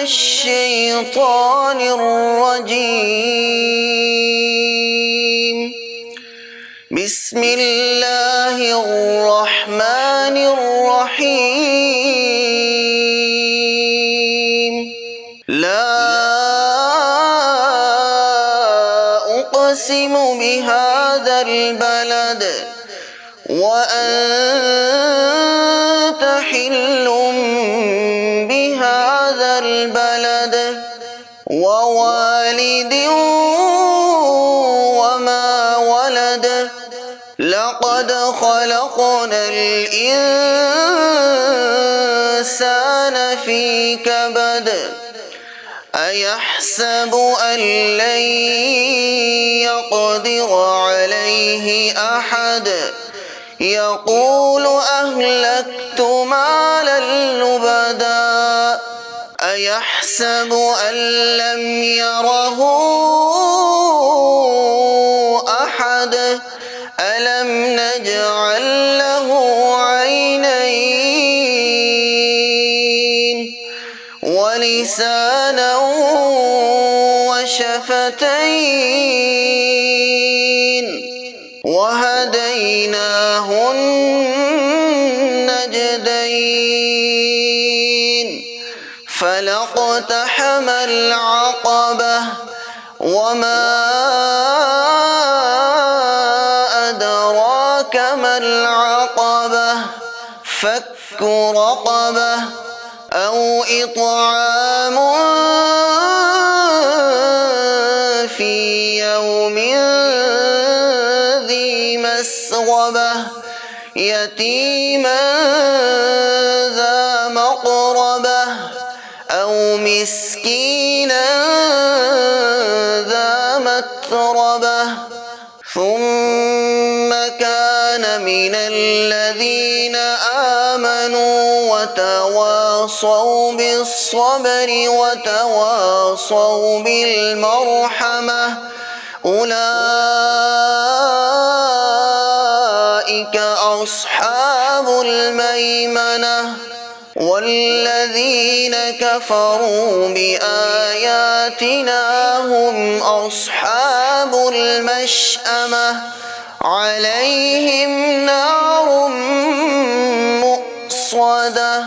الشيطان الرجيم. بسم الله الرحمن الرحيم. لا أقسم بهذا البلد وأنت حل بهذا البلد ووالد وما ولد لقد خلقنا الإنسان في كبد أيحسب أن لن يقدر عليه أحد يقول أهلكت مالا لبدا أيحسب أن لم يره أحد ألم نجعل له عينين ولسانا وشفتين وهديناه النجدين فلاقتحم العقبة وما أدراك ما العقبة فك رقبة أو إطعام في يوم ذي مسغبة يتيما ذا مقربة أو مسكينا ذا متربة ثم كان من الذين آمنوا وتواصوا بالصبر وتواصوا بالمرحمة أولئك أصحاب الميمنة والذين كفروا بآياتنا هم أصحاب المشأمة عليهم نار مؤصدة